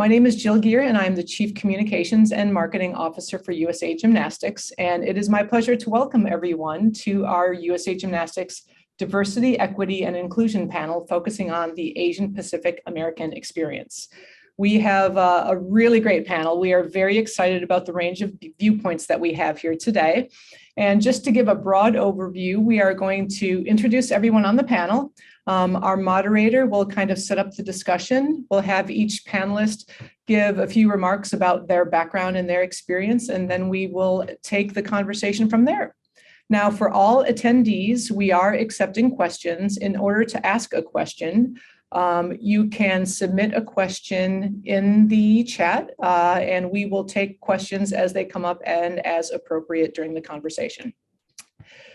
My name is Jill Gear, and I'm the Chief Communications and Marketing Officer for USA Gymnastics. And it is my pleasure to welcome everyone to our USA Gymnastics Diversity, Equity, and Inclusion panel focusing on the Asian Pacific American experience. We have a really great panel. We are very excited about the range of viewpoints that we have here today. And just to give a broad overview, we are going to introduce everyone on the panel. Our moderator will kind of set up the discussion. We'll have each panelist give a few remarks about their background and their experience, and then we will take the conversation from there. Now, for all attendees, we are accepting questions. In order to ask a question, you can submit a question in the chat, and we will take questions as they come up and as appropriate during the conversation.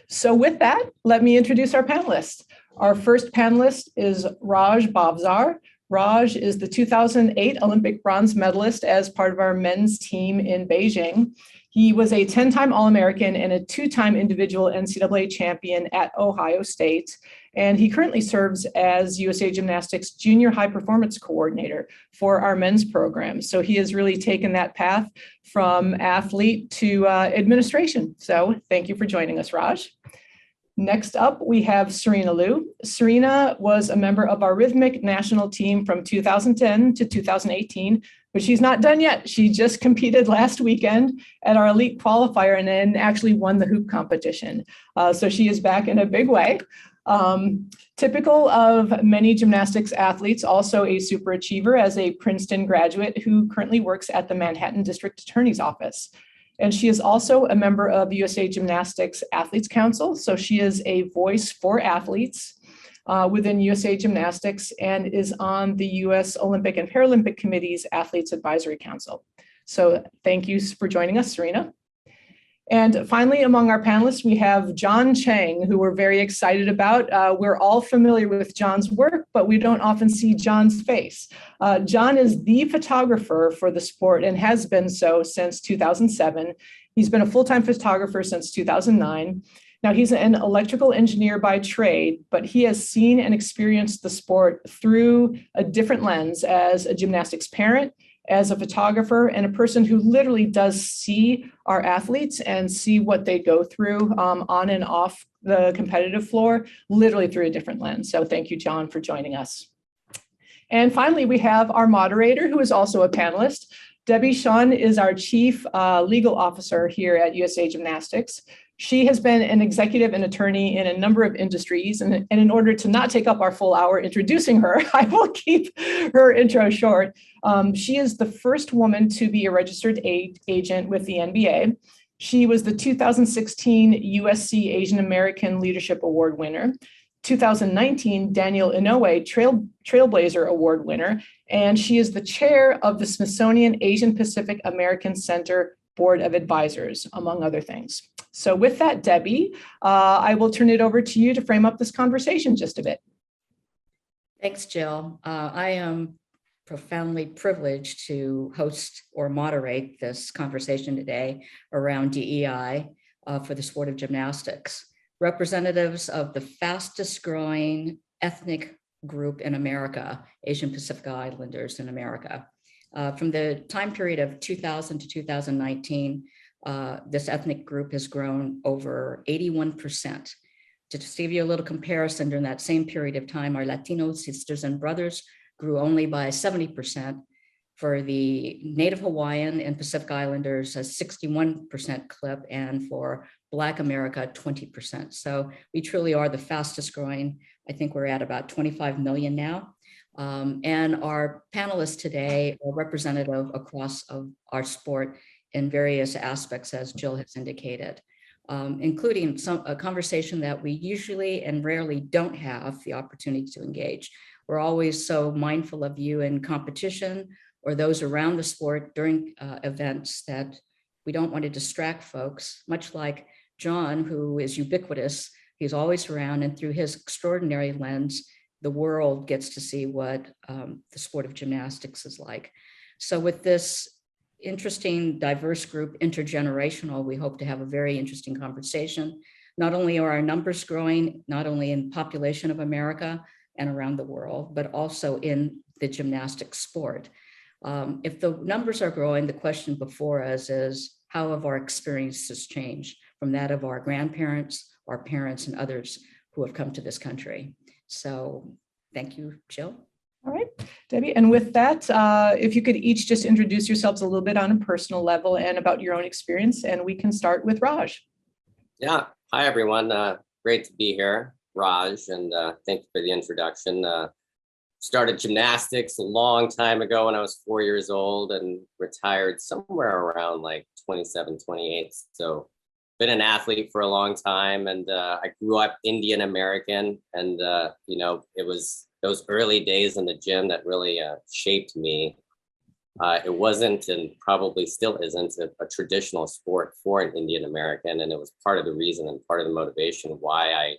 So with that, let me introduce our panelists. Our first panelist is Raj Bhavsar. Raj is the 2008 Olympic bronze medalist as part of our men's team in Beijing. He was a 10-time All-American and a 2-time individual NCAA champion at Ohio State. And he currently serves as USA Gymnastics Junior High Performance Coordinator for our men's program. So he has really taken that path from athlete to administration. So thank you for joining us, Raj. Next up, we have Serena Lu. Serena was a member of our rhythmic national team from 2010 to 2018, but she's not done yet. She just competed last weekend at our elite qualifier and then actually won the hoop competition. So she is back in a big way. Typical of many gymnastics athletes, also a super achiever as a Princeton graduate who currently works at the Manhattan District Attorney's Office. And she is also a member of USA Gymnastics Athletes Council. So she is a voice for athletes within USA Gymnastics and is on the US Olympic and Paralympic Committee's Athletes Advisory Council. So thank you for joining us, Serena. And finally, among our panelists, we have John Cheng, who we're very excited about. We're all familiar with John's work, but we don't often see John's face. John is the photographer for the sport and has been so since 2007. He's been a full-time photographer since 2009. Now, he's an electrical engineer by trade, but he has seen and experienced the sport through a different lens as a gymnastics parent, as a photographer, and a person who literally does see our athletes and see what they go through on and off the competitive floor, literally through a different lens. So thank you, John, for joining us. And finally, we have our moderator, who is also a panelist. Debbie Shun is our Chief Legal Officer here at USA Gymnastics. She has been an executive and attorney in a number of industries, and in order to not take up our full hour introducing her, I will keep her intro short. She is the first woman to be a registered agent with the NBA. She was the 2016 USC Asian American Leadership Award winner, 2019 Daniel Inouye Trailblazer Award winner, and she is the chair of the Smithsonian Asian Pacific American Center Board of Advisors, among other things. So with that, Debbie, I will turn it over to you to frame up this conversation just a bit. Thanks, Jill. I am profoundly privileged to host or moderate this conversation today around DEI for the sport of gymnastics. Representatives of the fastest growing ethnic group in America, Asian Pacific Islanders in America. From the time period of 2000 to 2019, this ethnic group has grown over 81%. To just give you a little comparison, during that same period of time, our Latino sisters and brothers grew only by 70%. For the Native Hawaiian and Pacific Islanders, a 61% clip, and for Black America, 20%. So we truly are the fastest growing. I think we're at about 25 million now. And our panelists today are representative across of our sport in various aspects, as Jill has indicated, including a conversation that we usually and rarely don't have the opportunity to engage. We're always so mindful of you in competition or those around the sport during events that we don't want to distract folks, much like John, who is ubiquitous. He's always around, and through his extraordinary lens, the world gets to see what the sport of gymnastics is like. So with this interesting, diverse group, intergenerational, we hope to have a very interesting conversation. Not only are our numbers growing, not only in population of America and around the world, but also in the gymnastics sport. If the numbers are growing, the question before us is, how have our experiences changed from that of our grandparents, our parents, and others who have come to this country? So thank you, Jill. All right, Debbie. And with that, if you could each just introduce yourselves a little bit on a personal level and about your own experience, and we can start with Raj. Yeah. Hi, everyone. Great to be here, Raj, and thank you for the introduction. Started gymnastics a long time ago when I was 4 years old and retired somewhere around like 27, 28. So been an athlete for a long time, and I grew up Indian American, and it was those early days in the gym that really shaped me. It wasn't, and probably still isn't, a traditional sport for an Indian American, and it was part of the reason and part of the motivation why I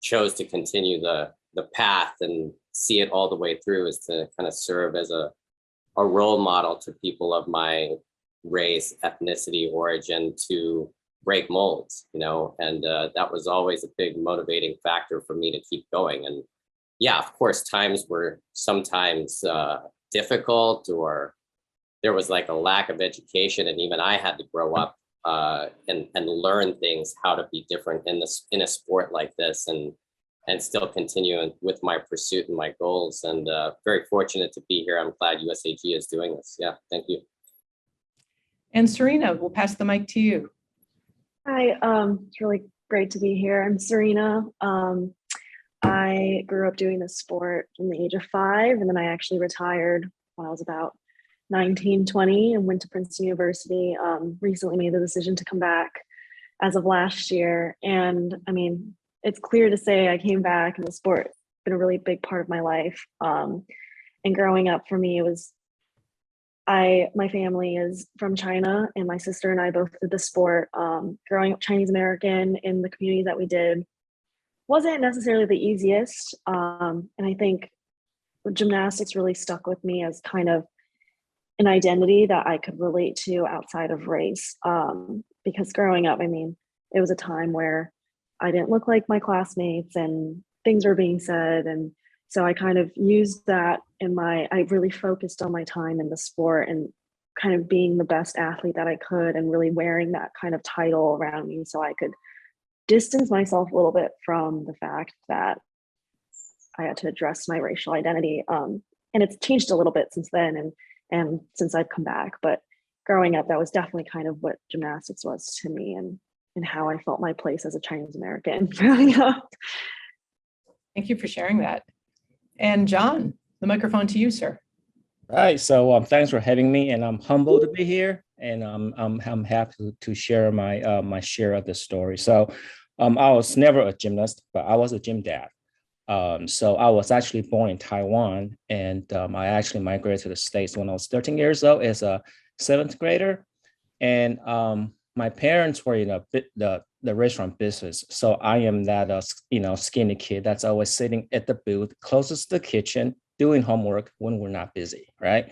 chose to continue the path and see it all the way through, is to kind of serve as a role model to people of my race, ethnicity, origin, to break molds, and that was always a big motivating factor for me to keep going. And yeah, of course, times were sometimes difficult, or there was like a lack of education, and even I had to grow up and learn things, how to be different in a sport like this, and still continue with my pursuit and my goals. And very fortunate to be here. I'm glad USAG is doing this. Yeah, thank you. And Serena, we'll pass the mic to you. Hi, it's really great to be here. I'm Serena. I grew up doing this sport from the age of 5, and then I actually retired when I was about 19, 20, and went to Princeton University. Recently made the decision to come back as of last year. And I mean, it's clear to say I came back, and the sport has been a really big part of my life. And growing up for me, it was, my family is from China, and my sister and I both did the sport. Growing up Chinese American in the community that we did wasn't necessarily the easiest. And I think gymnastics really stuck with me as kind of an identity that I could relate to outside of race. Because growing up, I mean, it was a time where I didn't look like my classmates and things were being said. And so I kind of used that I really focused on my time in the sport and kind of being the best athlete that I could, and really wearing that kind of title around me so I could distance myself a little bit from the fact that I had to address my racial identity. And it's changed a little bit since then, and since I've come back. But growing up, that was definitely kind of what gymnastics was to me, and how I felt my place as a Chinese American growing up. Thank you for sharing that. And John, the microphone to you, sir. Right. So thanks for having me, and I'm humbled to be here, and I'm happy to share my share of the story. So I was never a gymnast, but I was a gym dad. So I was actually born in Taiwan, and I actually migrated to the States when I was 13 years old as a 7th grader. And my parents were in the restaurant business. So I am that, skinny kid that's always sitting at the booth closest to the kitchen, doing homework when we're not busy, right?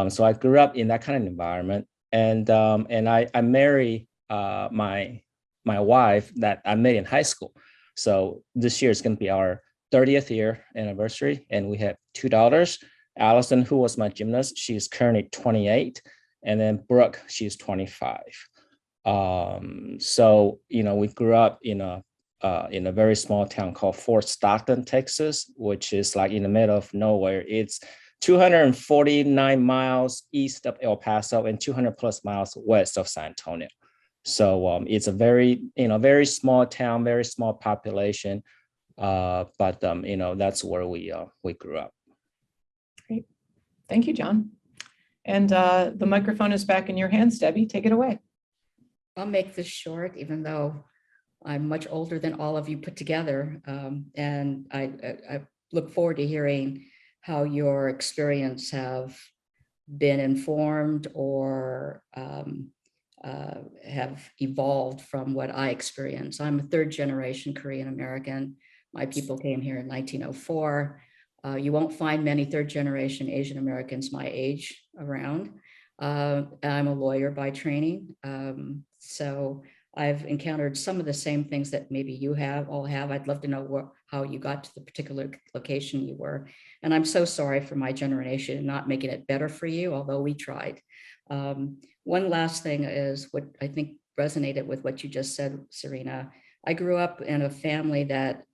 So I grew up in that kind of environment. And I married my wife that I met in high school. So this year is going to be our 30th year anniversary, and we have 2 daughters. Allison, who was my gymnast, she's currently 28, and then Brooke, she's 25. So we grew up in a very small town called Fort Stockton, Texas, which is like in the middle of nowhere. It's 249 miles east of El Paso and 200 plus miles west of San Antonio. So it's a very very small town, very small population. But that's where we grew up. Great. Thank you, John. And the microphone is back in your hands, Debbie. Take it away. I'll make this short, even though I'm much older than all of you put together. And I look forward to hearing how your experience have been informed or have evolved from what I experienced. I'm a 3rd generation Korean American. My people came here in 1904. You won't find many 3rd generation Asian Americans my age around. I'm a lawyer by training. So I've encountered some of the same things that maybe you all have. I'd love to know how you got to the particular location you were. And I'm so sorry for my generation not making it better for you, although we tried. One last thing is what I think resonated with what you just said, Serena. I grew up in a family that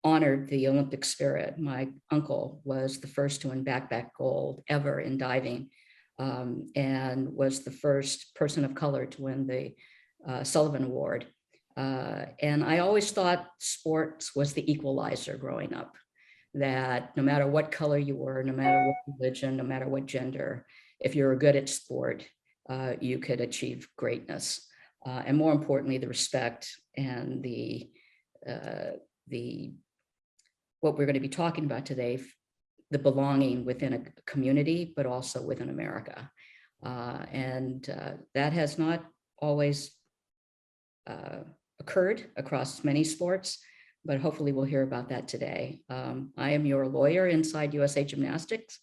honored the Olympic spirit. My uncle was the first to win back-to-back gold ever in diving, and was the first person of color to win the Sullivan Award. And I always thought sports was the equalizer growing up, that no matter what color you were, no matter what religion, no matter what gender, if you were good at sport, you could achieve greatness. And more importantly, the respect and the what we're going to be talking about today, the belonging within a community, but also within America. And that has not always occurred across many sports, but hopefully we'll hear about that today. I am your lawyer inside USA Gymnastics,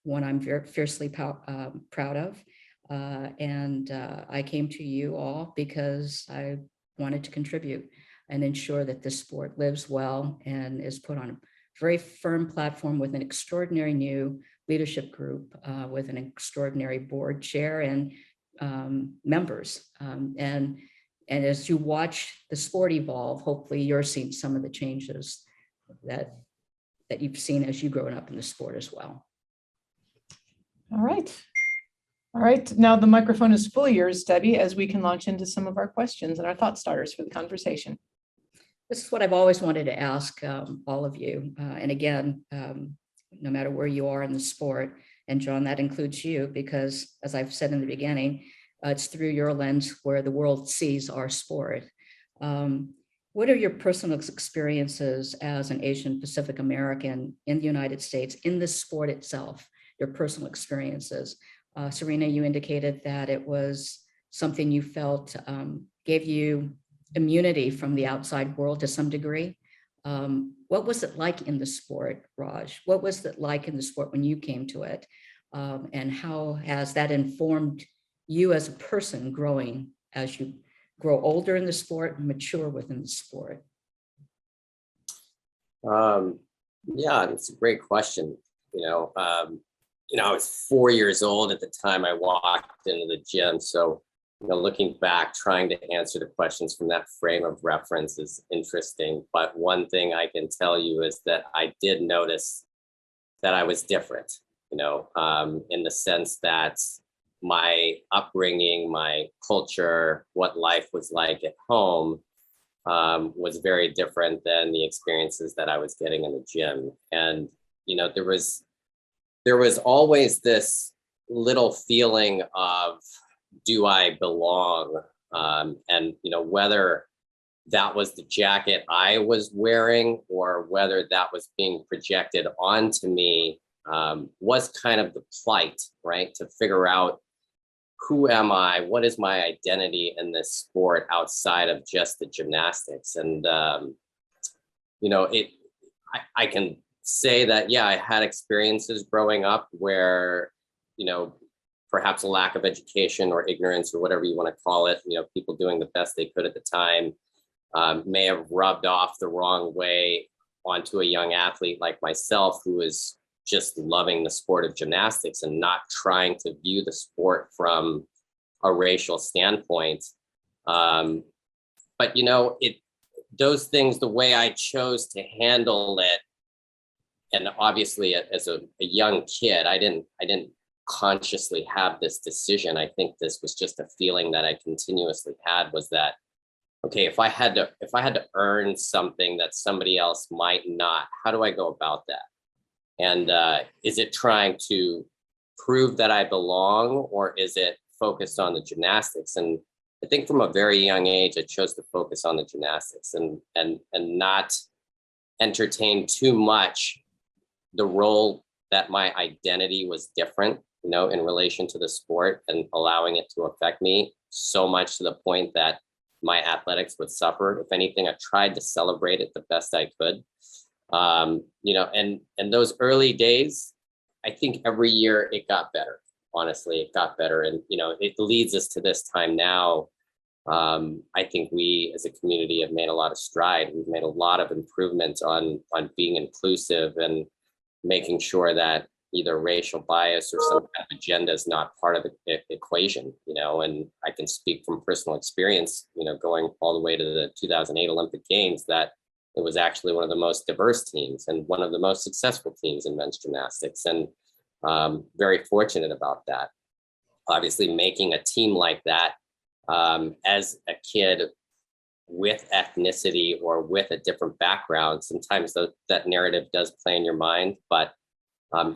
one I'm very fiercely proud of. And I came to you all because I wanted to contribute and ensure that this sport lives well and is put on a very firm platform with an extraordinary new leadership group, with an extraordinary board chair and members. And as you watch the sport evolve, hopefully you're seeing some of the changes that you've seen as you've grown up in the sport as well. All right. All right. Now the microphone is fully yours, Debbie, as we can launch into some of our questions and our thought starters for the conversation. This is what I've always wanted to ask all of you. And again, no matter where you are in the sport, and John, that includes you, because as I've said in the beginning, it's through your lens where the world sees our sport. What are your personal experiences as an Asian Pacific American in the United States, in the sport itself, your personal experiences? Serena, you indicated that it was something you felt gave you immunity from the outside world to some degree. What was it like in the sport, Raj? What was it like in the sport when you came to it? And how has that informed you as a person growing as you grow older in the sport and mature within the sport? Yeah, it's a great question. I was 4 years old at the time I walked into the gym. So, looking back, trying to answer the questions from that frame of reference is interesting. But one thing I can tell you is that I did notice that I was different, in the sense that my upbringing, my culture, what life was like at home was very different than the experiences that I was getting in the gym. And, there was always this little feeling of, do I belong? And, whether that was the jacket I was wearing or whether that was being projected onto me was kind of the plight, right? To figure out, who am I? What is my identity in this sport outside of just the gymnastics? And, I can say that, yeah, I had experiences growing up where, perhaps a lack of education or ignorance or whatever you want to call it, people doing the best they could at the time may have rubbed off the wrong way onto a young athlete like myself, who is just loving the sport of gymnastics and not trying to view the sport from a racial standpoint. But, those things, the way I chose to handle it, and obviously as a young kid, I didn't consciously have this decision. I think this was just a feeling that I continuously had, was that, okay, if I had to earn something that somebody else might not, how do I go about that? And is it trying to prove that I belong, or is it focused on the gymnastics? And I think from a very young age, I chose to focus on the gymnastics and not entertain too much the role that my identity was different, in relation to the sport, and allowing it to affect me so much to the point that my athletics would suffer. If anything, I tried to celebrate it the best I could. And those early days, I think every year it got better. Honestly, it got better. And, it leads us to this time now I think we as a community have made a lot of stride. We've made a lot of improvements on being inclusive and making sure that either racial bias or some kind of agenda is not part of the equation, you know, and I can speak from personal experience, you know, going all the way to the 2008 Olympic Games, that it was actually one of the most diverse teams and one of the most successful teams in men's gymnastics, and very fortunate about that. Obviously, making a team like that as a kid with ethnicity or with a different background, sometimes that narrative does play in your mind. But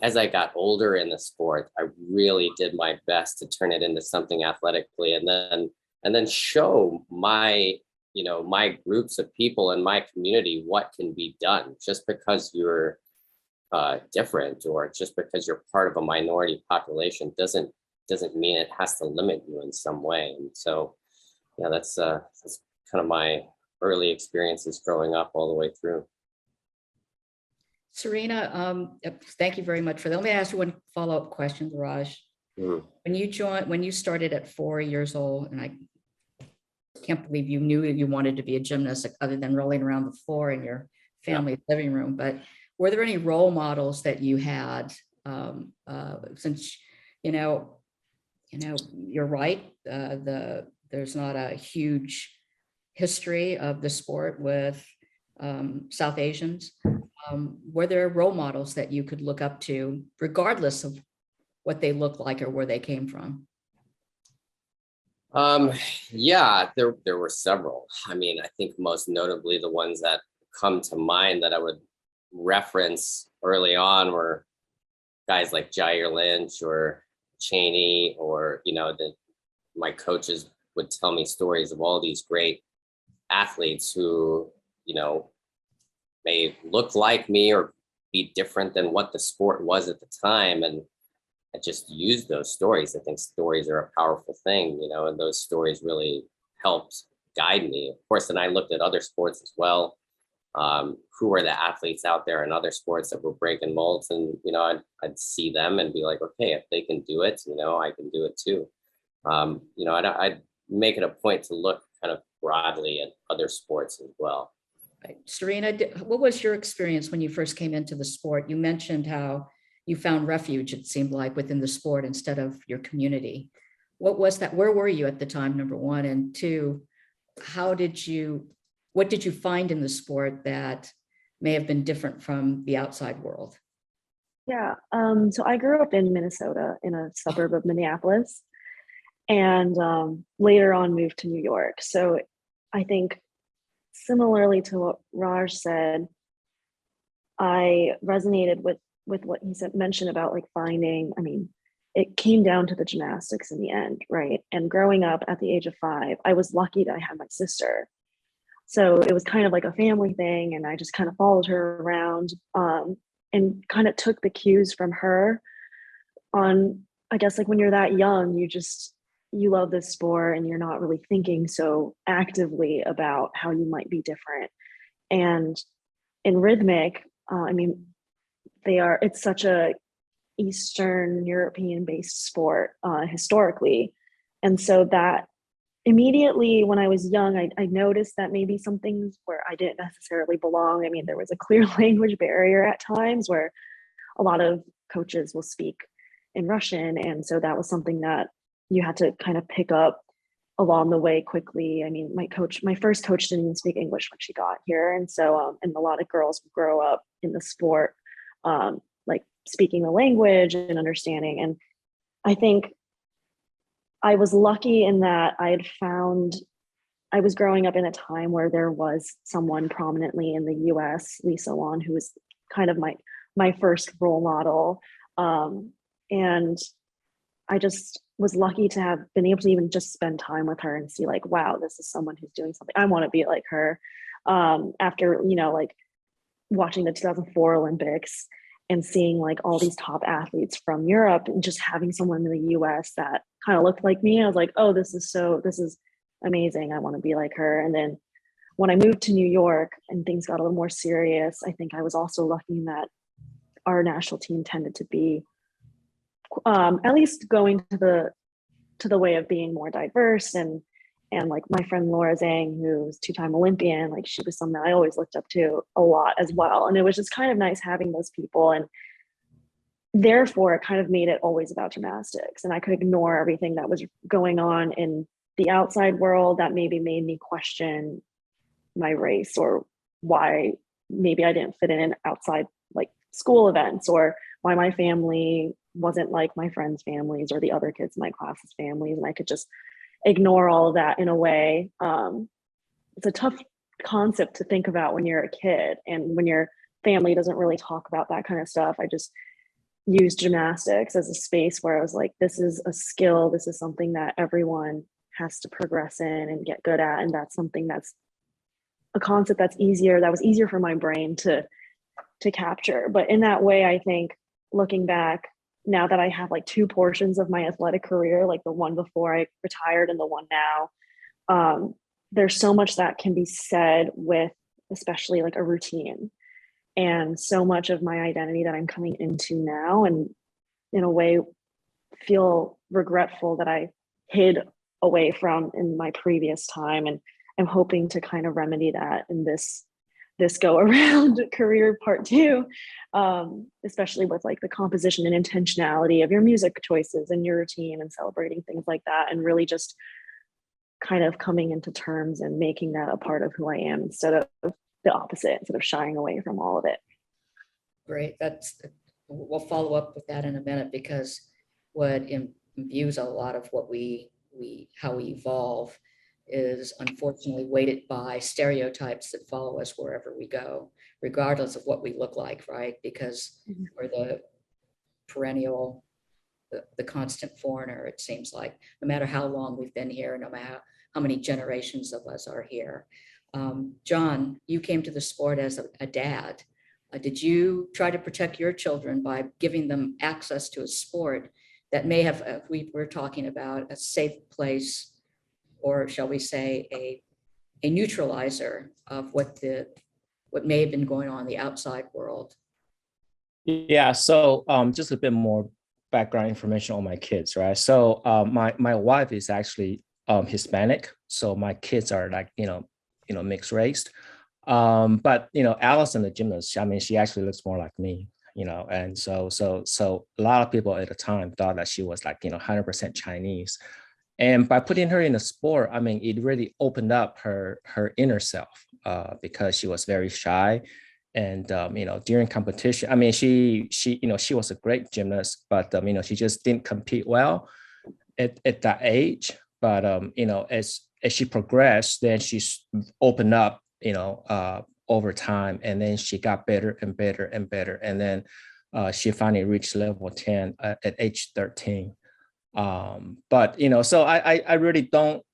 as I got older in the sport, I really did my best to turn it into something athletically, and then show my, you know, my groups of people in my community what can be done. Just because you're different, or just because you're part of a minority population, doesn't mean it has to limit you in some way. And so, yeah, that's kind of my early experiences growing up all the way through. Serena, thank you very much for that. Let me ask you one follow-up question, Raj. Mm. When you started at 4 years old, and I can't believe you knew you wanted to be a gymnast other than rolling around the floor in your family's living room, but were there any role models that you had? Since, you're right, there's not a huge history of the sport with South Asians. Were there role models that you could look up to, regardless of what they look like or where they came from? Yeah, there were several. I mean, I think most notably the ones that come to mind that I would reference early on were guys like Jair Lynch or Cheney, or, my coaches would tell me stories of all these great athletes who, may look like me or be different than what the sport was at the time. And I just used those stories. I think stories are a powerful thing, and those stories really helped guide me. Of course, then I looked at other sports as well. Who were the athletes out there in other sports that were breaking molds? And, I'd see them and be like, okay, if they can do it, I can do it too. I'd make it a point to look kind of broadly at other sports as well. Right. Serena, what was your experience when you first came into the sport? You mentioned how you found refuge, it seemed like, within the sport instead of your community. What was that? Where were you at the time, number one? And two, what did you find in the sport that may have been different from the outside world? Yeah, so I grew up in Minnesota, in a suburb of Minneapolis, and later on moved to New York. So I think similarly to what Raj said, I resonated with what he mentioned about like finding, it came down to the gymnastics in the end, right? And growing up at the age of 5, I was lucky that I had my sister. So it was kind of like a family thing, and I just kind of followed her around and kind of took the cues from her on, I guess, like when you're that young, you love this sport and you're not really thinking so actively about how you might be different. And in rhythmic, it's such a Eastern European based sport historically. And so that immediately when I was young, I noticed that maybe some things where I didn't necessarily belong. There was a clear language barrier at times where a lot of coaches will speak in Russian. And so that was something that you had to kind of pick up along the way quickly. My first coach didn't even speak English when she got here. And so, and a lot of girls grow up in the sport, like speaking the language and understanding. And I think I was lucky in that I was growing up in a time where there was someone prominently in the US, Lisa Wan, who was kind of my first role model. And I just was lucky to have been able to even just spend time with her and see like, wow, this is someone who's doing something. I want to be like her. After, like watching the 2004 Olympics and seeing like all these top athletes from Europe and just having someone in the US that kind of looked like me, I was like, oh, this is amazing. I want to be like her. And then when I moved to New York and things got a little more serious, I think I was also lucky in that our national team tended to be at least going to the way of being more diverse and And like my friend Laura Zhang, who's two-time Olympian, like she was someone I always looked up to a lot as well. And it was just kind of nice having those people. And therefore, it kind of made it always about gymnastics. And I could ignore everything that was going on in the outside world that maybe made me question my race, or why maybe I didn't fit in outside like school events, or why my family wasn't like my friends' families or the other kids in my class's families. And I could just ignore all of that in a way. It's a tough concept to think about when you're a kid and when your family doesn't really talk about that kind of stuff. I just used gymnastics as a space where I was like, this is a skill. This is something that everyone has to progress in and get good at. And that's something that's a concept that was easier for my brain to capture. But in that way, I think looking back, now that I have like two portions of my athletic career, like the one before I retired and the one now, there's so much that can be said with especially like a routine, and so much of my identity that I'm coming into now, and in a way feel regretful that I hid away from in my previous time. And I'm hoping to kind of remedy that in this go around career part two, especially with like the composition and intentionality of your music choices and your routine and celebrating things like that, and really just kind of coming into terms and making that a part of who I am instead of the opposite, instead of shying away from all of it. Great. We'll follow up with that in a minute, because what imbues a lot of what how we evolve is unfortunately weighted by stereotypes that follow us wherever we go, regardless of what we look like, right? Because we're the perennial, the constant foreigner, it seems like, no matter how long we've been here, no matter how many generations of us are here. John, you came to the sport as a dad. Did you try to protect your children by giving them access to a sport that may have, we were talking about a safe place, or shall we say a neutralizer of what may have been going on in the outside world? Yeah, so just a bit more background information on my kids, right? So my wife is actually Hispanic, so my kids are like mixed race. But Allison, the gymnast, I mean, she actually looks more like me, and so a lot of people at the time thought that she was like 100% Chinese. And by putting her in a sport, I mean, it really opened up her inner self, because she was very shy. And during competition, I mean, she was a great gymnast, but she just didn't compete well at that age. But as she progressed, then she opened up, over time, and then she got better and better and better, and then she finally reached level 10 at age 13. But so I really don't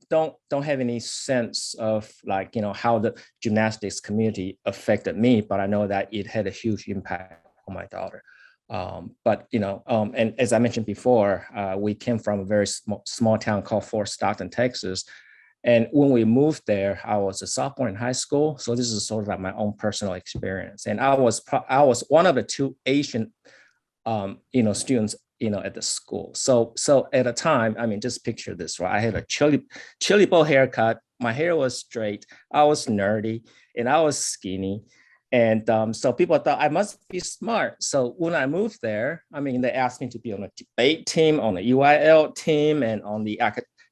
have any sense of like how the gymnastics community affected me, but I know that it had a huge impact on my daughter. But and as I mentioned before, we came from a very small town called Fort Stockton, Texas. And when we moved there, I was a sophomore in high school. So this is sort of like my own personal experience. And I was one of the two Asian students at the school. So at a time, I mean, just picture this, right? I had a chili bowl haircut. My hair was straight. I was nerdy and I was skinny. And so people thought I must be smart. So when I moved there, I mean, they asked me to be on a debate team, on the UIL team, and on the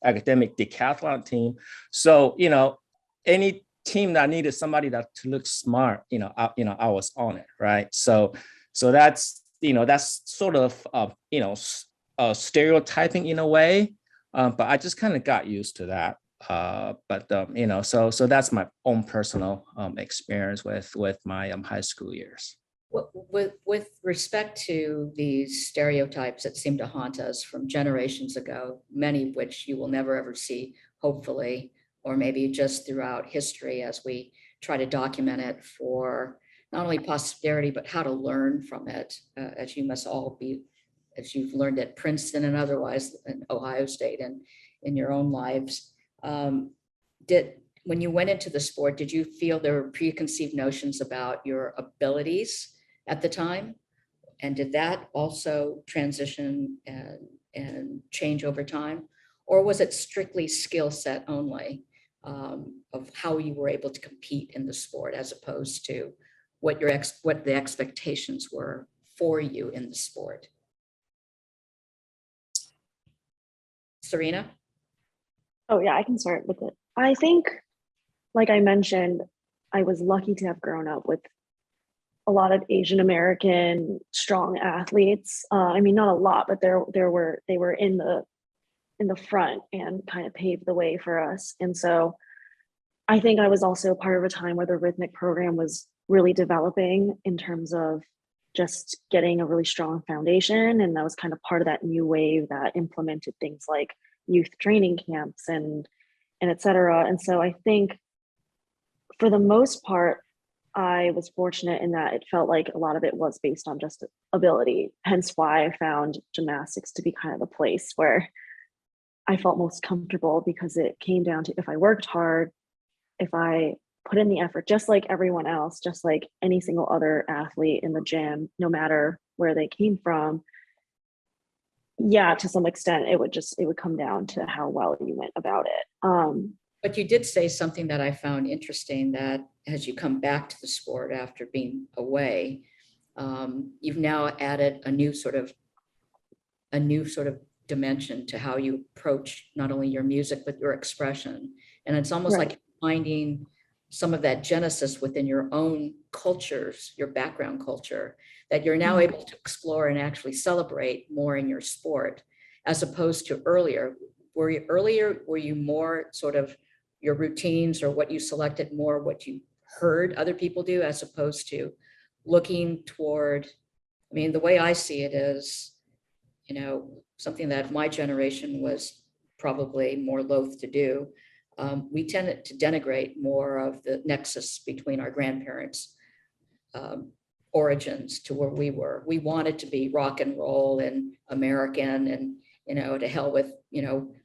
academic decathlon team. So, any team that needed somebody to look smart, I was on it, right? So that's sort of, stereotyping in a way, but I just kind of got used to that. So that's my own personal experience with my high school years. With respect to these stereotypes that seem to haunt us from generations ago, many of which you will never ever see, hopefully, or maybe just throughout history as we try to document it for not only posterity, but how to learn from it, as you must all be, as you've learned at Princeton and otherwise in Ohio State and in your own lives. When you went into the sport, did you feel there were preconceived notions about your abilities at the time? And did that also transition and change over time? or was it strictly skill set only of how you were able to compete in the sport as opposed to what the expectations were for you in the sport? Serena? Oh yeah, I can start with it. I think, like I mentioned, I was lucky to have grown up with a lot of Asian American strong athletes. I mean, not a lot, but they were in the front and kind of paved the way for us. And so I think I was also part of a time where the rhythmic program was really developing in terms of just getting a really strong foundation. And that was kind of part of that new wave that implemented things like youth training camps and et cetera. And so I think for the most part, I was fortunate in that it felt like a lot of it was based on just ability. Hence why I found gymnastics to be kind of the place where I felt most comfortable, because it came down to if I worked hard, if I put in the effort, just like everyone else, just like any single other athlete in the gym, no matter where they came from, yeah, to some extent, it would come down to how well you went about it. But you did say something that I found interesting, that as you come back to the sport after being away, you've now added a new sort of dimension to how you approach not only your music, but your expression. And it's almost Right. like finding some of that genesis within your own cultures, your background culture, that you're now able to explore and actually celebrate more in your sport, as opposed to earlier. Were you more sort of your routines or what you selected more what you heard other people do, as opposed to looking toward, I mean, the way I see it is, something that my generation was probably more loath to do. We tended to denigrate more of the nexus between our grandparents' origins to where we were. We wanted to be rock and roll and American and, to hell with,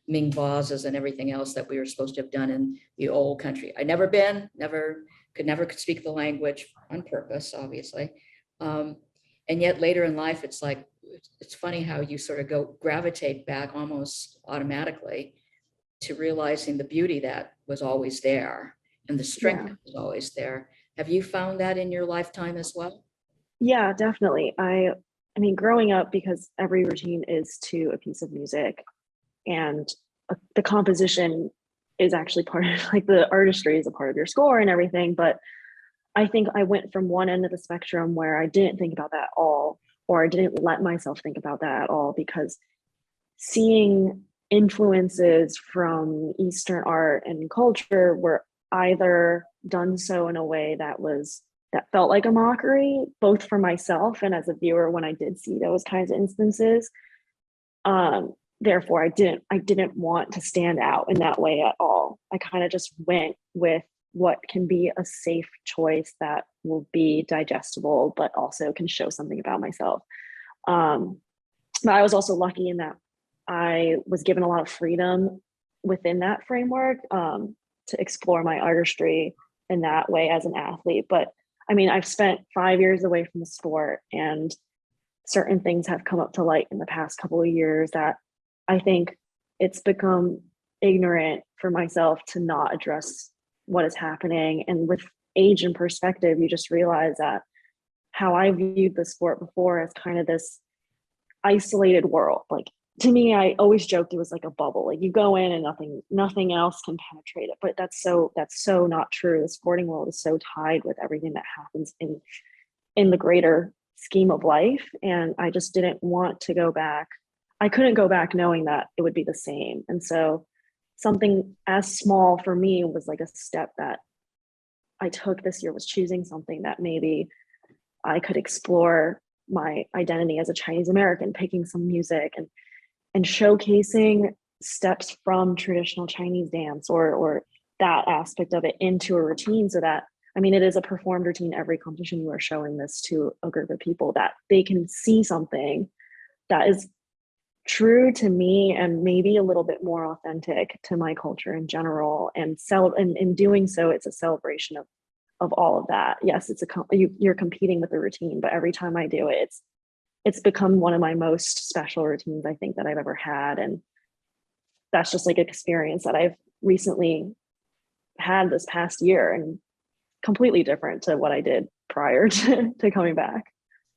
Ming vases and everything else that we were supposed to have done in the old country. I could speak the language on purpose, obviously. And yet later in life, it's like, it's funny how you sort of gravitate back almost automatically to realizing the beauty that was always there and the strength that was always there. Have you found that in your lifetime as well? Yeah, definitely. I mean, growing up, because every routine is to a piece of music, and the composition is actually part of, like, the artistry is a part of your score and everything. But I think I went from one end of the spectrum where I didn't think about that at all, or I didn't let myself think about that at all, because seeing influences from Eastern art and culture were either done so in a way that felt like a mockery, both for myself and as a viewer when I did see those kinds of instances. Therefore, I didn't want to stand out in that way at all. I kind of just went with what can be a safe choice that will be digestible, but also can show something about myself. But I was also lucky in that I was given a lot of freedom within that framework to explore my artistry in that way as an athlete. But I mean, I've spent 5 years away from the sport, and certain things have come up to light in the past couple of years that I think it's become ignorant for myself to not address what is happening. And with age and perspective, you just realize that how I viewed the sport before as kind of this isolated world. Like, to me, I always joked it was like a bubble. Like, you go in and nothing else can penetrate it. But that's so not true. The sporting world is so tied with everything that happens in the greater scheme of life. And I just didn't want to go back. I couldn't go back knowing that it would be the same. And so something as small for me was like a step that I took this year, was choosing something that maybe I could explore my identity as a Chinese American, picking some music and showcasing steps from traditional Chinese dance or that aspect of it into a routine, so that, I mean, it is a performed routine. Every competition you are showing this to a group of people that they can see something that is true to me and maybe a little bit more authentic to my culture in general. And in doing so, it's a celebration of all of that. Yes, you're competing with the routine, but every time I do it, it's become one of my most special routines I think that I've ever had. And that's just like an experience that I've recently had this past year, and completely different to what I did prior to coming back.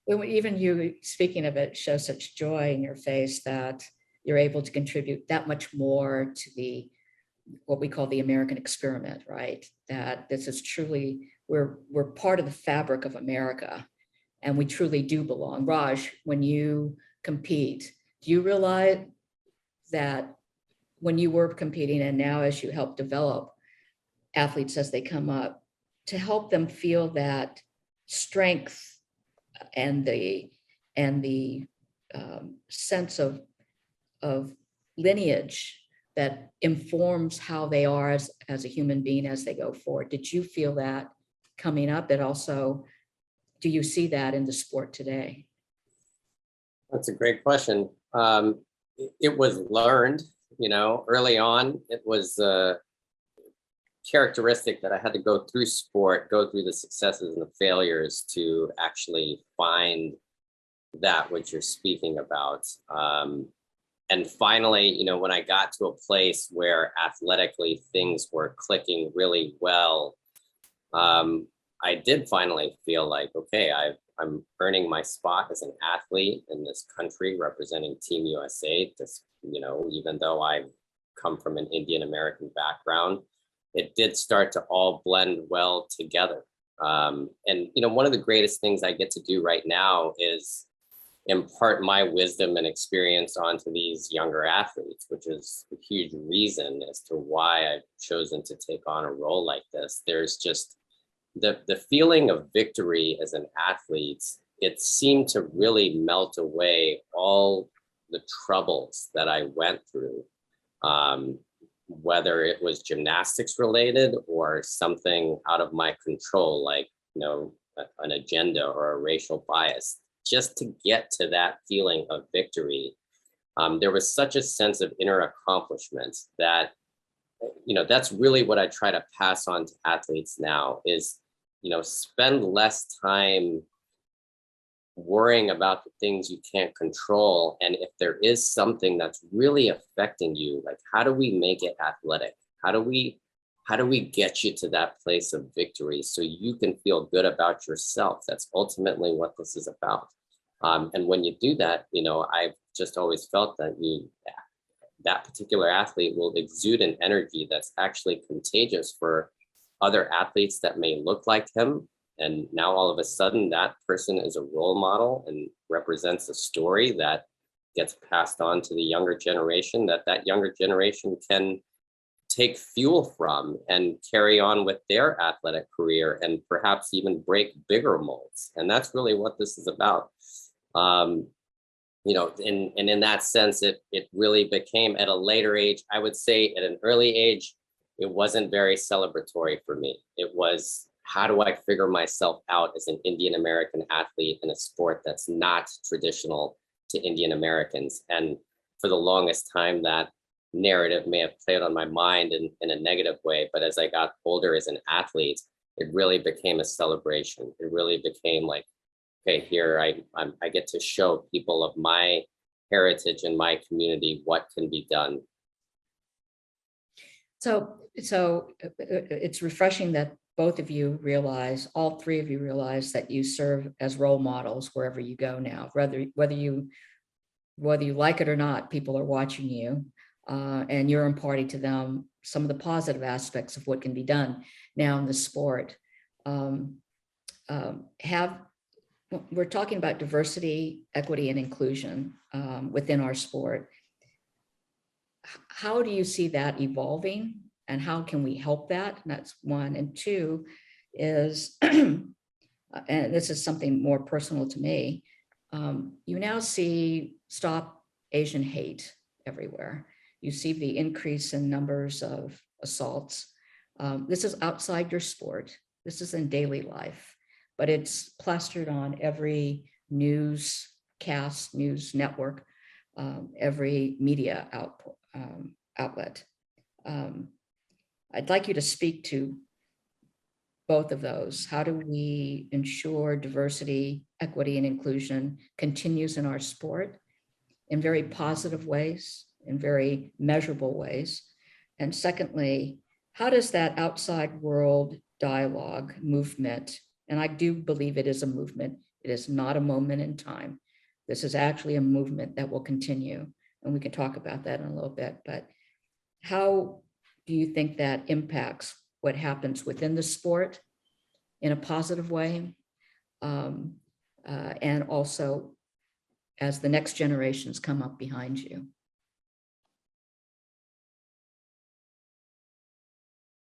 Well, even you speaking of it shows such joy in your face that you're able to contribute that much more to the what we call the American experiment, right? That this is truly, we're part of the fabric of America, and we truly do belong. Raj, when you compete, do you realize that when you were competing and now as you help develop athletes as they come up, to help them feel that strength and the sense of lineage that informs how they are as a human being as they go forward? Did you feel that coming up? And also, do you see that in the sport today? That's a great question. It was learned, early on. It was characteristic that I had to go through sport, go through the successes and the failures to actually find that which you're speaking about. And finally, when I got to a place where athletically things were clicking really well, I did finally feel like, okay, I'm earning my spot as an athlete in this country representing Team USA. This, even though I've come from an Indian American background, it did start to all blend well together. And one of the greatest things I get to do right now is impart my wisdom and experience onto these younger athletes, which is a huge reason as to why I've chosen to take on a role like this. There's just the feeling of victory as an athlete. It seemed to really melt away all the troubles that I went through, whether it was gymnastics related or something out of my control, like, an agenda or a racial bias. Just to get to that feeling of victory, there was such a sense of inner accomplishment that, that's really what I try to pass on to athletes now is, spend less time worrying about the things you can't control. And if there is something that's really affecting you, like, how do we make it athletic? How do we get you to that place of victory so you can feel good about yourself? That's ultimately what this is about. And when you do that, I've just always felt that that particular athlete will exude an energy that's actually contagious for other athletes that may look like him. And now all of a sudden that person is a role model and represents a story that gets passed on to the younger generation, that younger generation can take fuel from and carry on with their athletic career and perhaps even break bigger molds. And that's really what this is about. In that sense, it really became at a later age. I would say at an early age, it wasn't very celebratory for me. It was, how do I figure myself out as an Indian American athlete in a sport that's not traditional to Indian Americans? And for the longest time, that narrative may have played on my mind in a negative way. But as I got older as an athlete, it really became a celebration. It really became like, okay, here I get to show people of my heritage and my community what can be done. So it's refreshing that both of you realize, all three of you realize that you serve as role models wherever you go now, whether you like it or not, people are watching you, and you're imparting to them some of the positive aspects of what can be done now in the sport. We're talking about diversity, equity, and inclusion within our sport. How do you see that evolving, and how can we help that? And that's one. And two is, and this is something more personal to me, you now see Stop Asian Hate everywhere. You see the increase in numbers of assaults. This is outside your sport. This is in daily life, but it's plastered on every newscast, news network, every media outlet. I'd like you to speak to both of those. How do we ensure diversity, equity, and inclusion continues in our sport in very positive ways, in very measurable ways? And secondly, how does that outside world dialogue movement, and I do believe it is a movement, it is not a moment in time. This is actually a movement that will continue. And we can talk about that in a little bit, but how do you think that impacts what happens within the sport in a positive way? And also as the next generations come up behind you?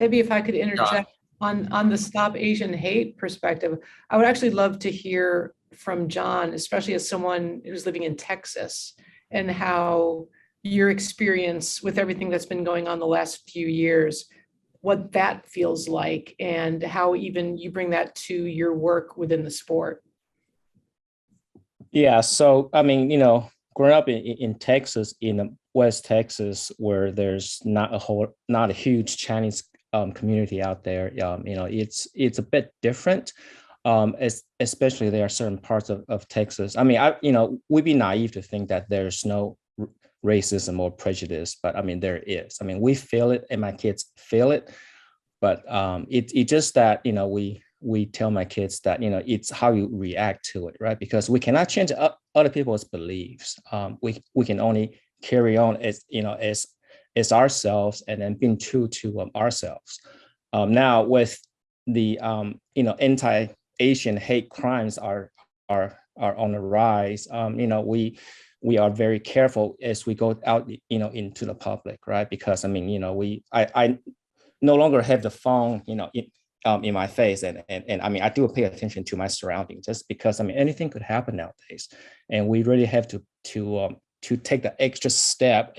Maybe if I could interject on the Stop Asian Hate perspective, I would actually love to hear from John, especially as someone who's living in Texas, and how your experience with everything that's been going on the last few years, what that feels like, and how even you bring that to your work within the sport. Yeah, so I mean, growing up in Texas, in West Texas, where there's not a huge Chinese community out there, it's a bit different. Especially there are certain parts of Texas. I mean, we'd be naive to think that there's no racism or prejudice, but I mean, there is. I mean, we feel it, and my kids feel it, but it's just that we tell my kids that it's how you react to it, right? Because we cannot change other people's beliefs. We can only carry on as ourselves, and then being true to ourselves. Now with the anti-Asian hate crimes are on the rise. We are very careful as we go out into the public, right? Because I mean I no longer have the phone in my face, and I mean I do pay attention to my surroundings, just because I mean anything could happen nowadays, and we really have to take the extra step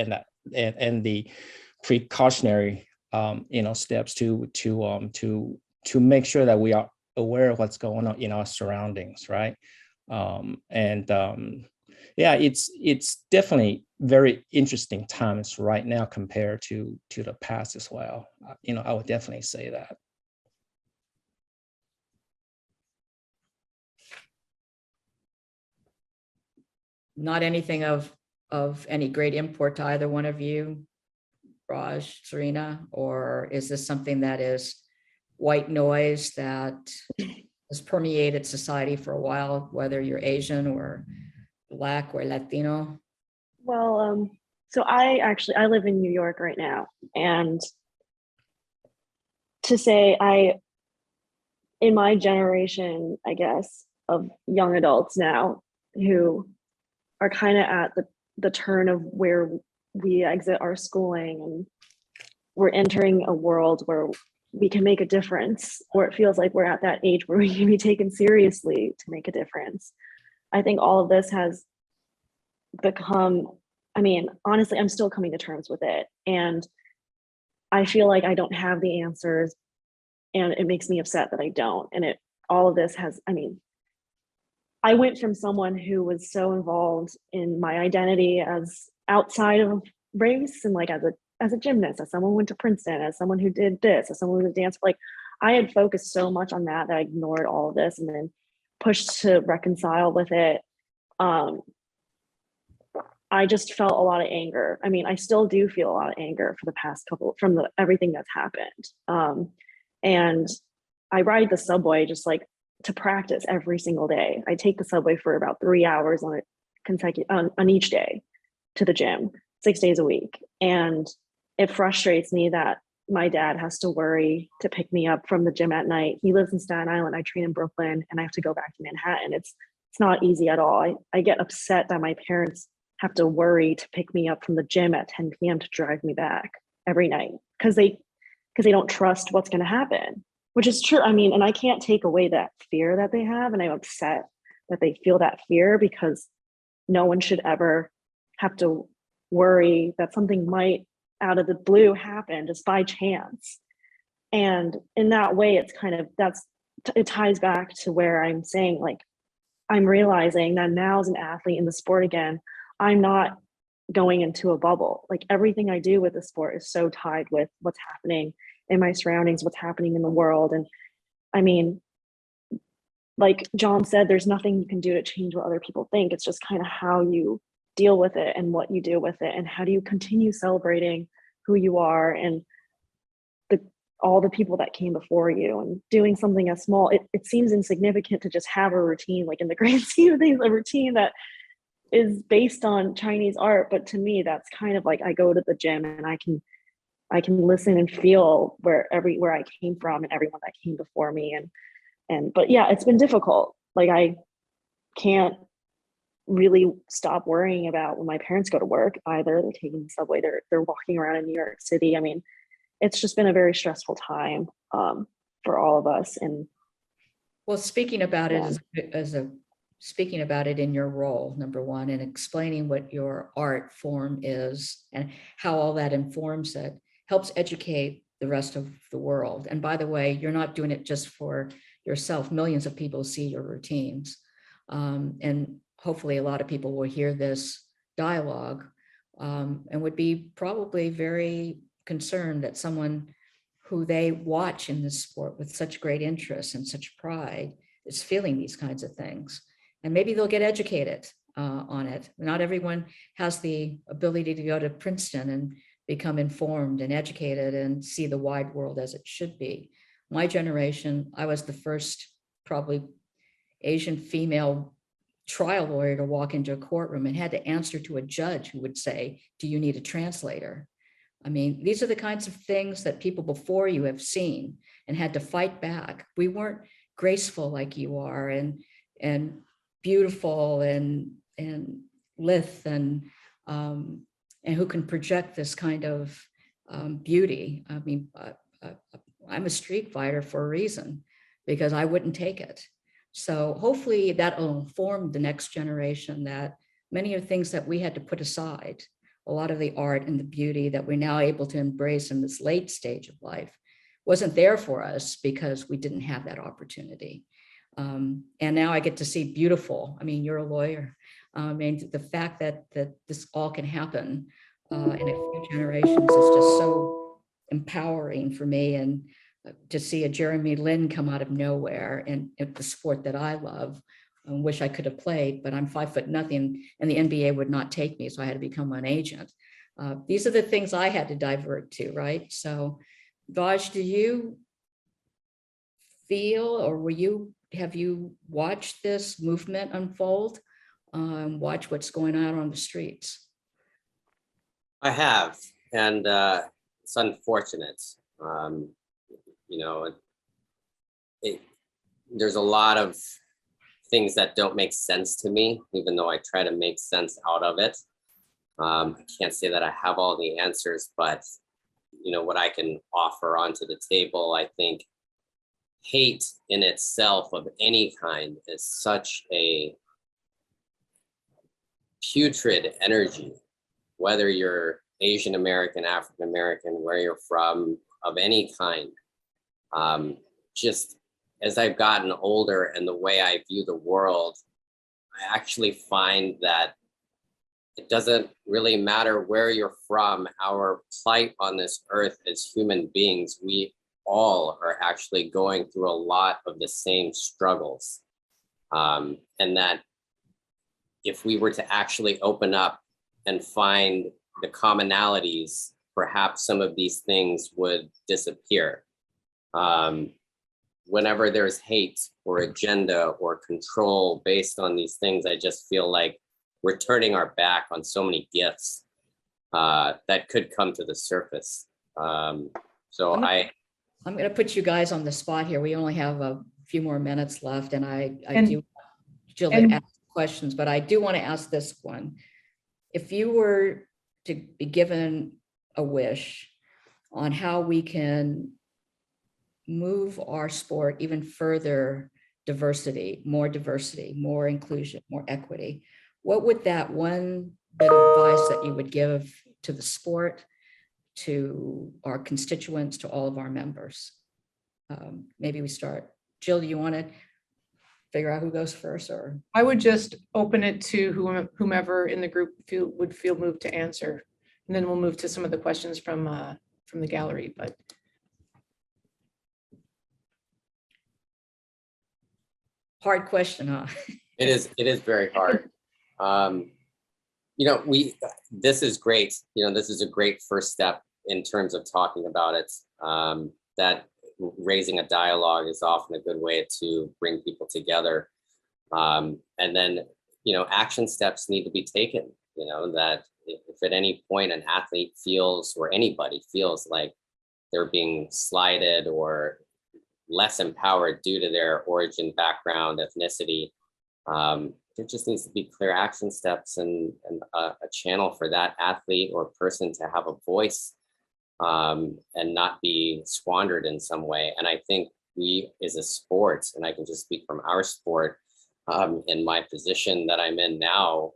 and the precautionary steps to make sure that we are aware of what's going on in our surroundings, right? Yeah, it's definitely very interesting times right now compared to the past as well. I would definitely say that. Not anything of any great import to either one of you, Raj, Serena, or is this something that is white noise that has permeated society for a while, whether you're Asian or Black or Latino? Well, so I live in New York right now, and to say in my generation, I guess, of young adults now who are kind of at the turn of where we exit our schooling and we're entering a world where we can make a difference, or it feels like we're at that age where we can be taken seriously to make a difference. I think all of this has become, I mean, honestly, I'm still coming to terms with it. And I feel like I don't have the answers, and it makes me upset that I don't. And all of this has, I mean, I went from someone who was so involved in my identity as outside of race, and like as a gymnast, as someone who went to Princeton, as someone who did this, as someone who danced, like I had focused so much on that I ignored all of this, and then pushed to reconcile with it. I just felt a lot of anger. I mean, I still do feel a lot of anger for the past from everything that's happened. And I ride the subway just like to practice every single day. I take the subway for about 3 hours on each day to the gym, 6 days a week. And it frustrates me that my dad has to worry to pick me up from the gym at night. He lives in Staten Island. I train in Brooklyn, and I have to go back to Manhattan. It's not easy at all. I get upset that my parents have to worry to pick me up from the gym at 10 p.m. to drive me back every night because they don't trust what's going to happen, which is true. I mean, and I can't take away that fear that they have. And I'm upset that they feel that fear, because no one should ever have to worry that something might out of the blue happen just by chance. And in that way, it's kind of, it ties back to where I'm saying, like, I'm realizing that now as an athlete in the sport again, I'm not going into a bubble. Like everything I do with the sport is so tied with what's happening in my surroundings, what's happening in the world. And I mean, like John said, there's nothing you can do to change what other people think. It's just kind of how you deal with it and what you do with it, and how do you continue celebrating who you are and all the people that came before you, and doing something as small. It seems insignificant to just have a routine, like in the grand scheme of things, a routine that is based on Chinese art. But to me, that's kind of like, I go to the gym and I can listen and feel where I came from and everyone that came before me. But yeah, it's been difficult. Like, I can't really stop worrying about when my parents go to work either. They're taking the subway, they're walking around in New York City. I mean, it's just been a very stressful time for all of us. And well, speaking about Yeah. it speaking about it in your role, number one, and explaining what your art form is and how all that informs it, helps educate the rest of the world. And by the way, you're not doing it just for yourself. Millions of people see your routines. And hopefully a lot of people will hear this dialogue and would be probably very concerned that someone who they watch in this sport with such great interest and such pride is feeling these kinds of things. And maybe they'll get educated on it. Not everyone has the ability to go to Princeton and become informed and educated and see the wide world as it should be. My generation, I was the first probably Asian female trial lawyer to walk into a courtroom and had to answer to a judge who would say, "Do you need a translator?" I mean, these are the kinds of things that people before you have seen and had to fight back. We weren't graceful like you are, and beautiful and lithe and who can project this kind of beauty. I mean, I'm a street fighter for a reason, because I wouldn't take it. So hopefully that will inform the next generation that many of the things that we had to put aside, a lot of the art and the beauty that we're now able to embrace in this late stage of life, wasn't there for us because we didn't have that opportunity. And now I get to see beautiful. I mean, you're a lawyer. I mean, the fact that this all can happen in a few generations is just so empowering for me. And to see a Jeremy Lin come out of nowhere and the sport that I love. I wish I could have played, but I'm 5'0" and the NBA would not take me, so I had to become an agent. These are the things I had to divert to, right? So, Vaj, do you feel, or have you watched this movement unfold? Watch what's going on the streets? I have, and it's unfortunate. There's a lot of things that don't make sense to me, even though I try to make sense out of it. I can't say that I have all the answers, but what I can offer onto the table, I think hate in itself of any kind is such a putrid energy, whether you're Asian American, African American, where you're from, of any kind. Just as I've gotten older and the way I view the world, I actually find that it doesn't really matter where you're from. Our plight on this earth as human beings, we all are actually going through a lot of the same struggles. And that if we were to actually open up and find the commonalities, perhaps some of these things would disappear. Whenever there's hate or agenda or control based on these things, I just feel like we're turning our back on so many gifts that could come to the surface. I'm going to put you guys on the spot here. We only have a few more minutes left, and I do Jill to ask questions, but I do want to ask this one. If you were to be given a wish on how we can move our sport even further, diversity, more inclusion, more equity, what would that one bit of advice that you would give to the sport, to our constituents, to all of our members? Maybe we start. Jill, do you want to figure out who goes first? Or I would just open it to whomever in the group would feel moved to answer, and then we'll move to some of the questions from the gallery. But hard question, huh? It is very hard. This is great. This is a great first step in terms of talking about it. That raising a dialogue is often a good way to bring people together. And then, action steps need to be taken, that if at any point an athlete feels, or anybody feels like they're being slighted or less empowered due to their origin, background, ethnicity, there just needs to be clear action steps and a channel for that athlete or person to have a voice, and not be squandered in some way. And I think we as a sport, and I can just speak from our sport, in my position that I'm in now,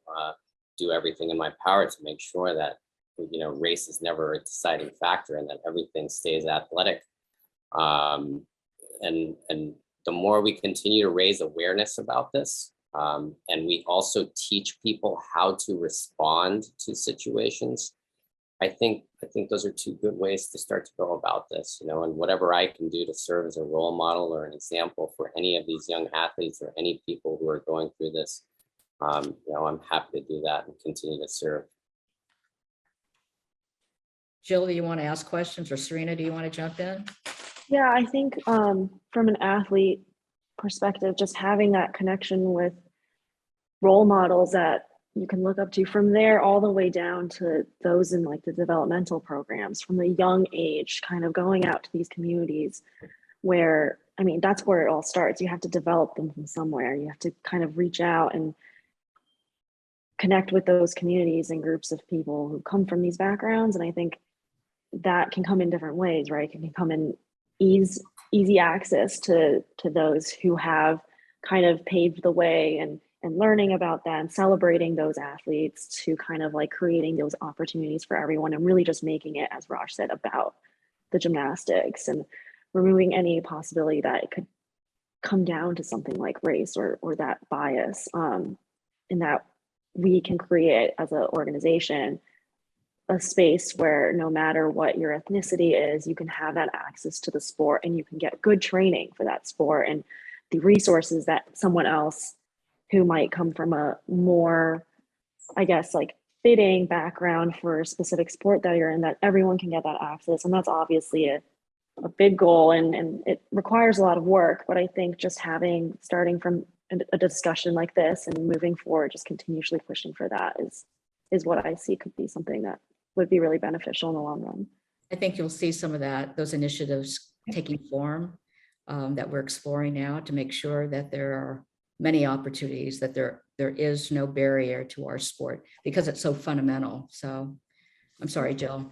do everything in my power to make sure that, race is never a deciding factor and that everything stays athletic. And the more we continue to raise awareness about this, and we also teach people how to respond to situations, I think those are two good ways to start to go about this, and whatever I can do to serve as a role model or an example for any of these young athletes or any people who are going through this, I'm happy to do that and continue to serve. Jill, do you want to ask questions, or Serena, do you want to jump in? Yeah, I think from an athlete perspective, just having that connection with role models that you can look up to from there all the way down to those in like the developmental programs from the young age, kind of going out to these communities where, that's where it all starts. You have to develop them from somewhere. You have to kind of reach out and connect with those communities and groups of people who come from these backgrounds. And I think that can come in different ways, right? It can come in easy access to those who have kind of paved the way, and learning about them, celebrating those athletes, to kind of like creating those opportunities for everyone, and really just making it, as Raj said, about the gymnastics, and removing any possibility that it could come down to something like race or that bias, and that we can create as an organization a space where no matter what your ethnicity is, you can have that access to the sport, and you can get good training for that sport and the resources that someone else who might come from a more, I guess, like fitting background for a specific sport that you're in, that everyone can get that access. And that's obviously a big goal, and it requires a lot of work. But I think just starting from a discussion like this and moving forward, just continuously pushing for that is what I see could be something that would be really beneficial in the long run. I think you'll see some of those initiatives taking form, that we're exploring now, to make sure that there are many opportunities, that there is no barrier to our sport, because it's so fundamental. So I'm sorry, Jill.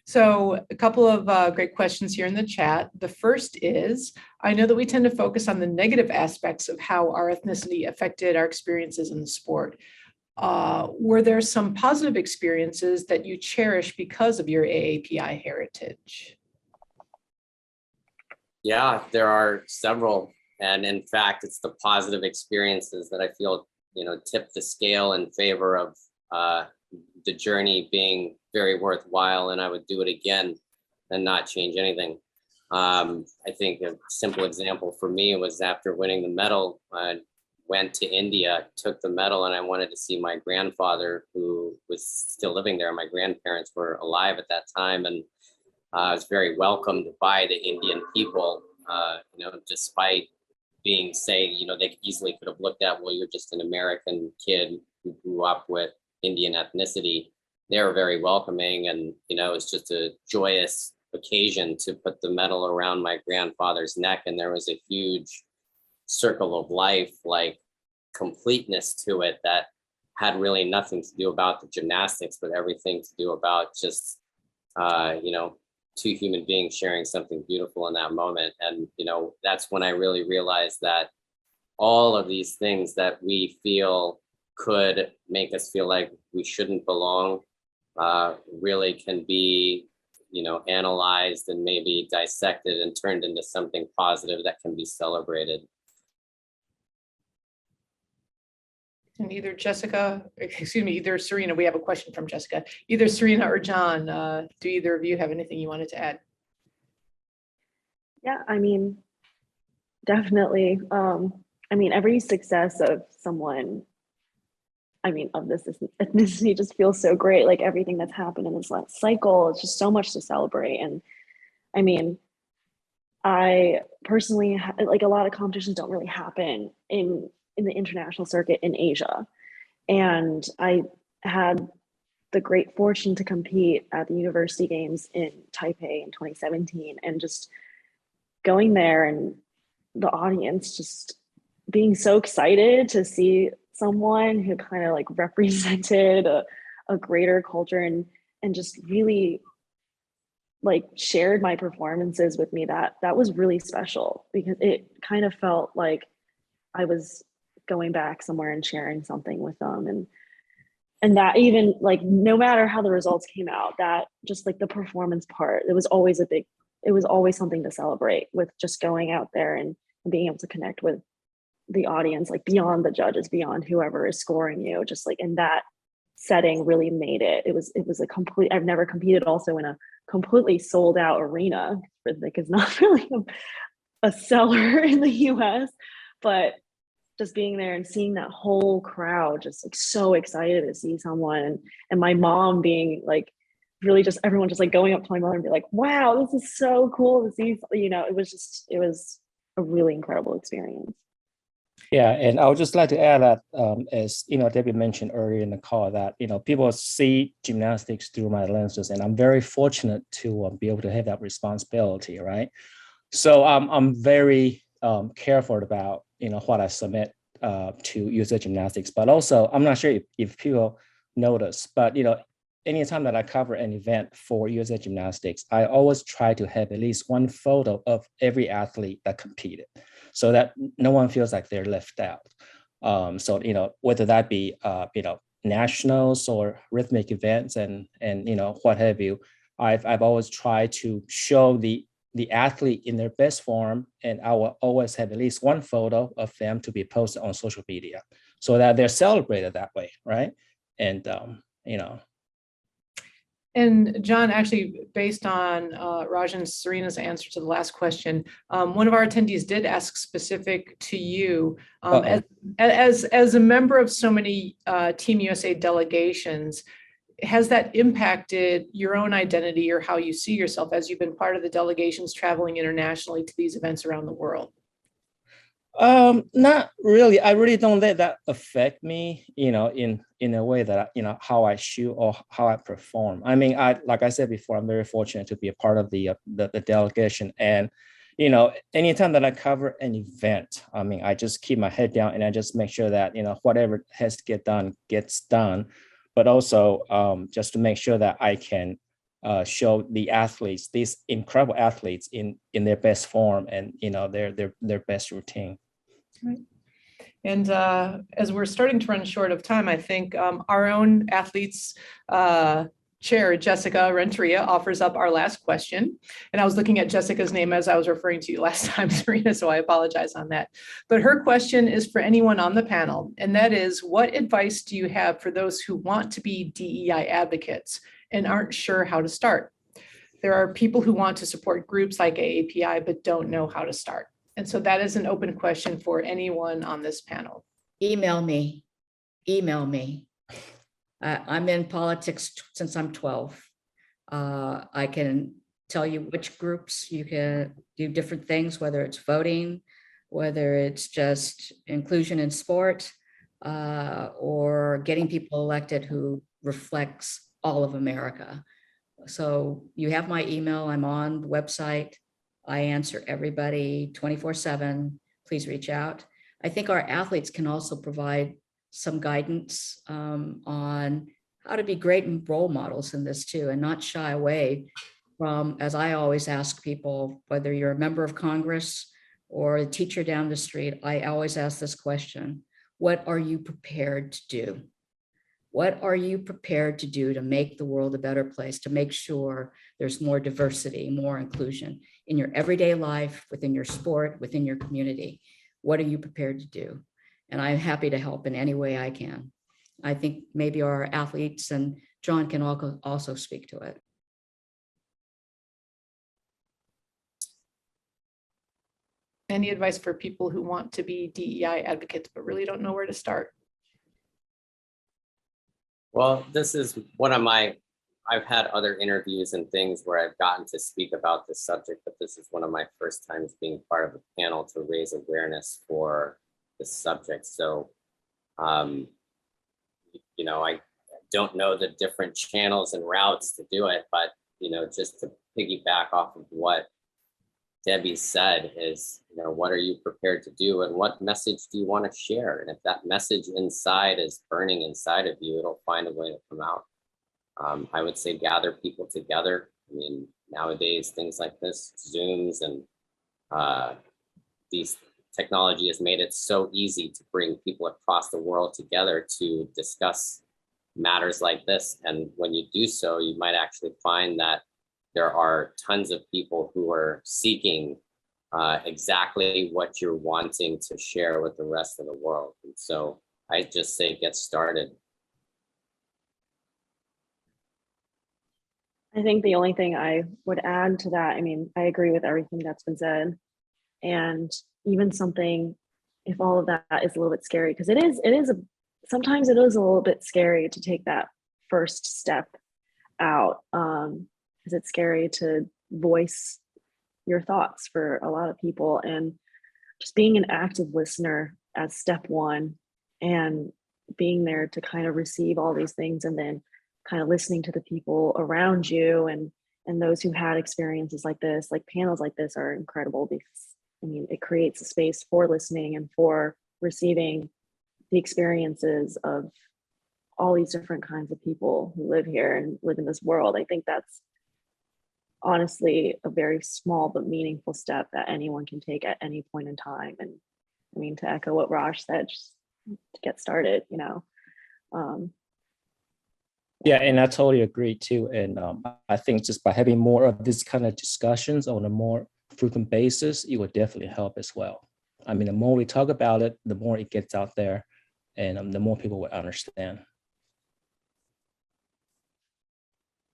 So a couple of great questions here in the chat. The first is, I know that we tend to focus on the negative aspects of how our ethnicity affected our experiences in the sport. Were there some positive experiences that you cherish because of your AAPI heritage? Yeah, there are several. And in fact, it's the positive experiences that I feel, tip the scale in favor of the journey being very worthwhile. And I would do it again and not change anything. I think a simple example for me was after winning the medal, I went to India, took the medal, and I wanted to see my grandfather, who was still living there. My grandparents were alive at that time. And I was very welcomed by the Indian people, despite being they easily could have looked at, well, you're just an American kid who grew up with Indian ethnicity. They were very welcoming, and it was just a joyous occasion to put the medal around my grandfather's neck, and there was a huge circle of life, like completeness to it, that had really nothing to do about the gymnastics, but everything to do about just two human beings sharing something beautiful in that moment. And that's when I really realized that all of these things that we feel could make us feel like we shouldn't belong really can be analyzed and maybe dissected and turned into something positive that can be celebrated. And either Serena, we have a question from Jessica. Either Serena or John, do either of you have anything you wanted to add? Yeah, definitely. Every success of someone I mean, of this ethnicity just feels so great. Like everything that's happened in this last cycle, it's just so much to celebrate. And I mean, I personally like a lot of competitions don't really happen in the international circuit in Asia. And I had the great fortune to compete at the University Games in Taipei in 2017, and just going there and the audience just being so excited to see someone who kind of like represented a greater culture and just really like shared my performances with me, that was really special, because it kind of felt like I was going back somewhere and sharing something with them. And that, even like, no matter how the results came out, that just like the performance part, it was always something to celebrate, with just going out there and being able to connect with the audience, like beyond the judges, beyond whoever is scoring you, just like in that setting really made it. It was a complete, I've never competed also in a completely sold out arena. Rhythmic is not really a seller in the US, but just being there and seeing that whole crowd just like so excited to see someone, and my mom being like really just everyone just like going up to my mother and be like, wow, this is so cool to see, you know. It was a really incredible experience. Yeah, and I would just like to add that, as you know, Debbie mentioned earlier in the call, that people see gymnastics through my lenses, and I'm very fortunate to be able to have that responsibility, right? So I'm very careful about what I submit to USAG Gymnastics, but also I'm not sure if people notice, but anytime that I cover an event for USAG Gymnastics, I always try to have at least one photo of every athlete that competed, so that no one feels like they're left out. So whether that be nationals or rhythmic events and what have you, I've always tried to show the athlete in their best form, and I will always have at least one photo of them to be posted on social media, so that they're celebrated that way, right? And And John, actually, based on Raj and Serena's answer to the last question, one of our attendees did ask specific to you, as a member of so many Team USA delegations, has that impacted your own identity or how you see yourself as you've been part of the delegations traveling internationally to these events around the world? Not really. I really don't let that affect me, in a way that, how I shoot or how I perform. I mean, like I said before, I'm very fortunate to be a part of the delegation. And, anytime that I cover an event, I mean, I just keep my head down and I just make sure that, whatever has to get done gets done. But also just to make sure that I can show the athletes, these incredible athletes, in their best form and their best routine. Right. And as we're starting to run short of time, I think our own athletes chair, Jessica Renteria, offers up our last question. And I was looking at Jessica's name as I was referring to you last time, Serena, so I apologize on that. But her question is for anyone on the panel, and that is, what advice do you have for those who want to be DEI advocates and aren't sure how to start? There are people who want to support groups like AAPI, but don't know how to start. And so that is an open question for anyone on this panel. Email me. I'm in politics since I'm 12. I can tell you which groups you can do different things, whether it's voting, whether it's just inclusion in sport, or getting people elected who reflects all of America. So you have my email. I'm on the website. I answer everybody 24/7. Please reach out. I think our athletes can also provide some guidance on how to be great role models in this too, and not shy away from, as I always ask people, whether you're a member of Congress or a teacher down the street, I always ask this question: what are you prepared to do? What are you prepared to do to make the world a better place, to make sure there's more diversity, more inclusion in your everyday life, within your sport, within your community? What are you prepared to do? And I'm happy to help in any way I can. I think maybe our athletes and John can also speak to it. Any advice for people who want to be DEI advocates but really don't know where to start? Well, this is one of I've had other interviews and things where I've gotten to speak about this subject, but this is one of my first times being part of a panel to raise awareness for this subject. So, you know, I don't know the different channels and routes to do it, but, you know, just to piggyback off of what Debbie said is, you know, what are you prepared to do and what message do you want to share? And if that message inside is burning inside of you, it'll find a way to come out. I would say gather people together. I mean, nowadays, things like this, Zooms and these technology has made it so easy to bring people across the world together to discuss matters like this. And when you do so, you might actually find that there are tons of people who are seeking exactly what you're wanting to share with the rest of the world. And so I just say, get started. I think the only thing I would add to that, I mean, I agree with everything that's been said. And even something, if all of that is a little bit scary, because sometimes it is a little bit scary to take that first step out. Because it's scary to voice your thoughts for a lot of people, and just being an active listener as step one, and being there to kind of receive all these things, and then kind of listening to the people around you and those who had experiences like this, like panels like this are incredible, because I mean, it creates a space for listening and for receiving the experiences of all these different kinds of people who live here and live in this world. I think that's honestly a very small but meaningful step that anyone can take at any point in time. And I mean, to echo what Raj said, just to get started, you know. Yeah, and I totally agree too. And I think just by having more of this kind of discussions on a more frequent basis, it would definitely help as well. I mean, the more we talk about it, the more it gets out there, and the more people will understand.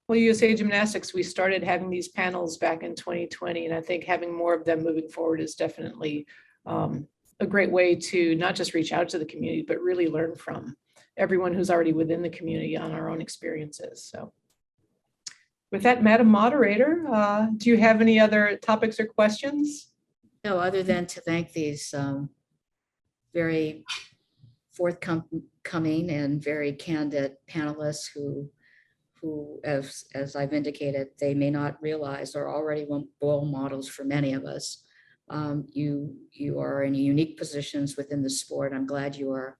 Well, USA Gymnastics, we started having these panels back in 2020, and I think having more of them moving forward is definitely a great way to not just reach out to the community, but really learn from everyone who's already within the community on our own experiences. So with that, Madam Moderator, do you have any other topics or questions? No, other than to thank these very forthcoming and very candid panelists who as I've indicated, they may not realize are already role models for many of us. You are in unique positions within the sport. I'm glad you are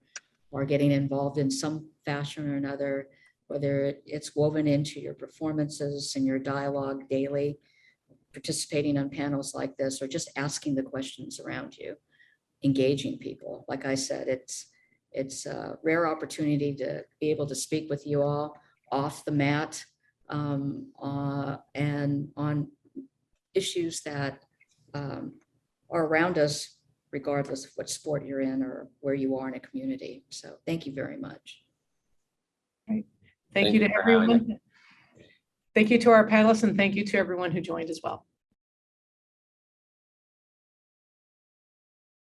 getting involved in some fashion or another, whether it's woven into your performances and your dialogue daily, participating on panels like this, or just asking the questions around you, engaging people. Like I said, it's a rare opportunity to be able to speak with you all off the mat and on issues that are around us, regardless of what sport you're in or where you are in a community. So thank you very much. Right. Thank you to everyone. Thank you to our panelists, and thank you to everyone who joined as well.